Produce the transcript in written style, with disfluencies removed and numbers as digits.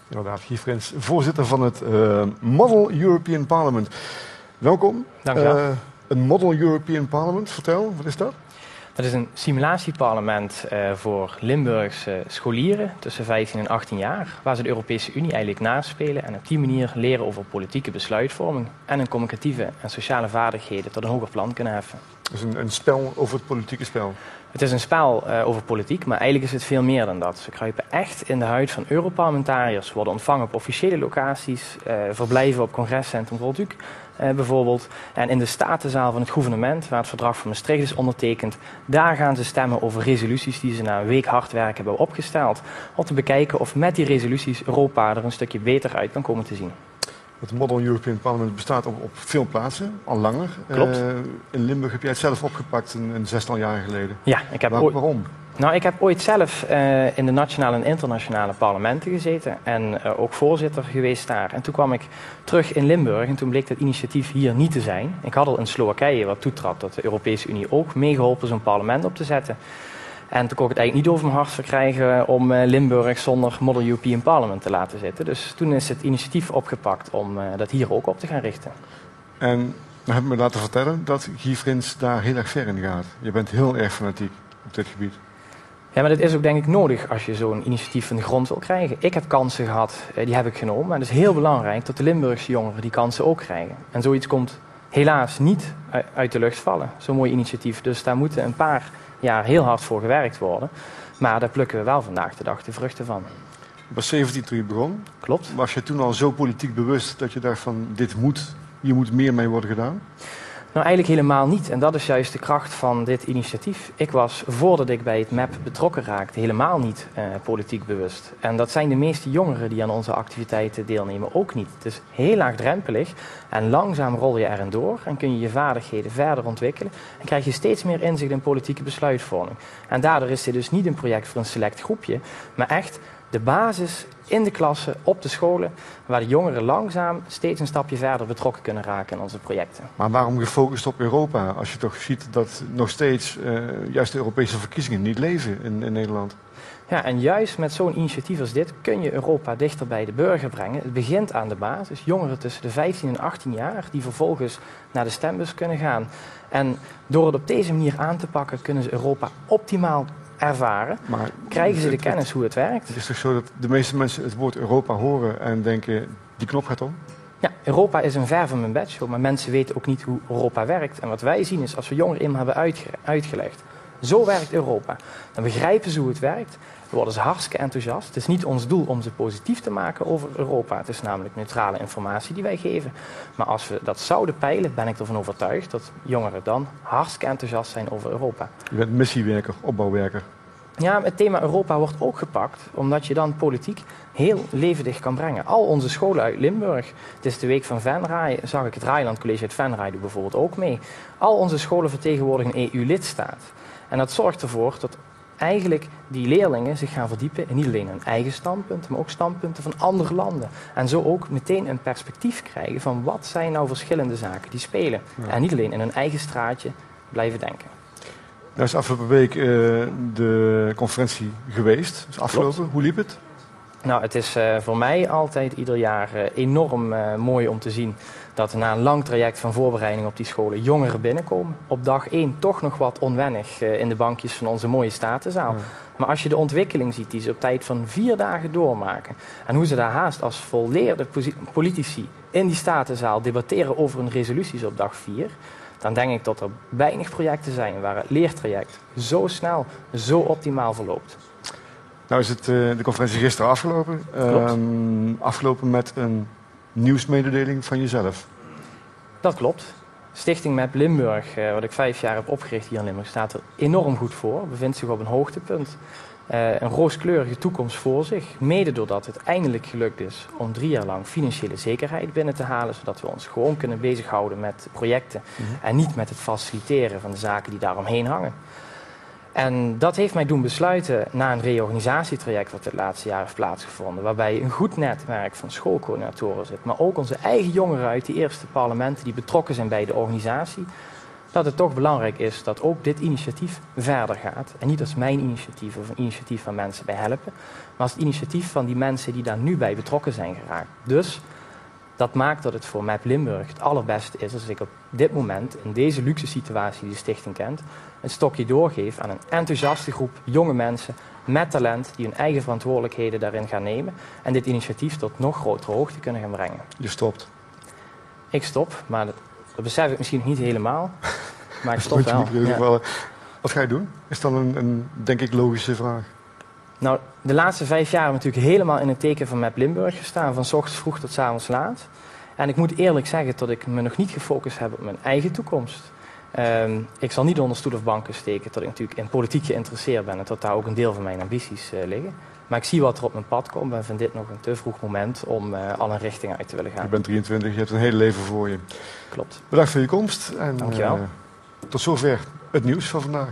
Inderdaad, Guy Frins, voorzitter van het Model European Parliament. Welkom. Dank u wel. Een Model European Parliament, vertel, wat is dat? Dat is een simulatieparlement voor Limburgse scholieren tussen 15 en 18 jaar, waar ze de Europese Unie eigenlijk naspelen en op die manier leren over politieke besluitvorming en hun communicatieve en sociale vaardigheden tot een hoger plan kunnen heffen. Dus een spel over het politieke spel. Het is een spel over politiek, maar eigenlijk is het veel meer dan dat. Ze kruipen echt in de huid van Europarlementariërs, worden ontvangen op officiële locaties, verblijven op congrescentrum Volduc bijvoorbeeld. En in de statenzaal van het gouvernement, waar het verdrag van Maastricht is ondertekend, daar gaan ze stemmen over resoluties die ze na een week hard werken hebben opgesteld. Om te bekijken of met die resoluties Europa er een stukje beter uit kan komen te zien. Het Model European Parliament bestaat op veel plaatsen, al langer. Klopt. In Limburg heb jij het zelf opgepakt een 6 jaar geleden. Ja, Waarom? Nou, ik heb ooit zelf in de nationale en internationale parlementen gezeten en ook voorzitter geweest daar. En toen kwam ik terug in Limburg en toen bleek dat initiatief hier niet te zijn. Ik had al in Slowakije wat toetrad dat de Europese Unie ook meegeholpen zo'n parlement op te zetten. En toen kon ik het eigenlijk niet over mijn hart verkrijgen om Limburg zonder Model European Parliament te laten zitten. Dus toen is het initiatief opgepakt om dat hier ook op te gaan richten. En dan heb ik me laten vertellen dat Guy Frins daar heel erg ver in gaat. Je bent heel erg fanatiek op dit gebied. Ja, maar dat is ook denk ik nodig als je zo'n initiatief van de grond wil krijgen. Ik heb kansen gehad, die heb ik genomen. En het is heel belangrijk dat de Limburgse jongeren die kansen ook krijgen. En zoiets komt helaas niet uit de lucht vallen, zo'n mooi initiatief. Dus daar moeten een paar jaar heel hard voor gewerkt worden. Maar daar plukken we wel vandaag de dag de vruchten van. Je was 17 toen je begon. Klopt. Was je toen al zo politiek bewust dat je dacht van hier moet meer mee worden gedaan? Nou, eigenlijk helemaal niet. En dat is juist de kracht van dit initiatief. Ik was, voordat ik bij het MAP betrokken raakte, helemaal niet politiek bewust. En dat zijn de meeste jongeren die aan onze activiteiten deelnemen ook niet. Het is heel laagdrempelig en langzaam rol je erin door en kun je je vaardigheden verder ontwikkelen. En krijg je steeds meer inzicht in politieke besluitvorming. En daardoor is dit dus niet een project voor een select groepje, maar echt de basis in de klassen, op de scholen, waar de jongeren langzaam steeds een stapje verder betrokken kunnen raken in onze projecten. Maar waarom gefocust op Europa, als je toch ziet dat nog steeds juist de Europese verkiezingen niet leven in Nederland? Ja, en juist met zo'n initiatief als dit kun je Europa dichter bij de burger brengen. Het begint aan de basis, jongeren tussen de 15 en 18 jaar die vervolgens naar de stembus kunnen gaan. En door het op deze manier aan te pakken kunnen ze Europa optimaal ervaren, maar krijgen ze de kennis hoe het werkt. Het is toch zo dat de meeste mensen het woord Europa horen en denken, die knop gaat om? Ja, Europa is een ver van mijn bedshow, maar mensen weten ook niet hoe Europa werkt. En wat wij zien is, als we jongeren eenmaal hebben uitgelegd, zo werkt Europa, dan begrijpen ze hoe het werkt, dan worden ze hartstikke enthousiast. Het is niet ons doel om ze positief te maken over Europa, het is namelijk neutrale informatie die wij geven. Maar als we dat zouden peilen, ben ik ervan overtuigd dat jongeren dan hartstikke enthousiast zijn over Europa. Je bent missiewerker, opbouwwerker. Ja, het thema Europa wordt ook gepakt, omdat je dan politiek heel levendig kan brengen. Al onze scholen uit Limburg, het is de week van Venray, zag ik het Raailand College uit Venray doen bijvoorbeeld ook mee. Al onze scholen vertegenwoordigen een EU-lidstaat. En dat zorgt ervoor dat eigenlijk die leerlingen zich gaan verdiepen in niet alleen hun eigen standpunten, maar ook standpunten van andere landen. En zo ook meteen een perspectief krijgen van wat zijn nou verschillende zaken die spelen. Ja. En niet alleen in hun eigen straatje blijven denken. Nou is afgelopen week de conferentie geweest. Dat is afgelopen. Klopt. Hoe liep het? Nou, het is voor mij altijd ieder jaar enorm mooi om te zien dat na een lang traject van voorbereiding op die scholen jongeren binnenkomen. Op dag 1 toch nog wat onwennig in de bankjes van onze mooie statenzaal. Ja. Maar als je de ontwikkeling ziet die ze op tijd van 4 dagen doormaken en hoe ze daar haast als volleerde politici in die statenzaal debatteren over hun resoluties op dag 4... dan denk ik dat er weinig projecten zijn waar het leertraject zo snel, zo optimaal verloopt. Nou is de conferentie gisteren afgelopen. Afgelopen met een nieuwsmededeling van jezelf. Dat klopt. Stichting MAP Limburg, wat ik 5 jaar heb opgericht hier in Limburg, staat er enorm goed voor. Bevindt zich op een hoogtepunt. Een rooskleurige toekomst voor zich. Mede doordat het eindelijk gelukt is om 3 jaar lang financiële zekerheid binnen te halen. Zodat we ons gewoon kunnen bezighouden met projecten. En niet met het faciliteren van de zaken die daaromheen hangen. En dat heeft mij doen besluiten na een reorganisatietraject wat het laatste jaar heeft plaatsgevonden. Waarbij een goed netwerk van schoolcoördinatoren zit. Maar ook onze eigen jongeren uit die eerste parlementen die betrokken zijn bij de organisatie. dat het toch belangrijk is dat ook dit initiatief verder gaat. En niet als mijn initiatief of een initiatief van mensen bij helpen, maar als het initiatief van die mensen die daar nu bij betrokken zijn geraakt. Dus dat maakt dat het voor MAP Limburg het allerbeste is als ik op dit moment, in deze luxe situatie die de stichting kent, een stokje doorgeef aan een enthousiaste groep jonge mensen met talent die hun eigen verantwoordelijkheden daarin gaan nemen en dit initiatief tot nog grotere hoogte kunnen gaan brengen. Je stopt. Ik stop, maar dat besef ik misschien nog niet helemaal. Maar ik stop Moet je wel. niet in ieder geval, Wat ga je doen? Is dan een denk ik, logische vraag. Nou, de laatste 5 jaar hebben we natuurlijk helemaal in het teken van MAP Limburg gestaan. Van 's ochtends vroeg tot 's avonds laat. En ik moet eerlijk zeggen dat ik me nog niet gefocust heb op mijn eigen toekomst. Ik zal niet onder stoel of banken steken dat ik natuurlijk in politiek geïnteresseerd ben. En dat daar ook een deel van mijn ambities liggen. Maar ik zie wat er op mijn pad komt en vind dit nog een te vroeg moment om al een richting uit te willen gaan. Je bent 23, je hebt een hele leven voor je. Klopt. Bedankt voor je komst. En, Dankjewel. Tot zover het nieuws van vandaag.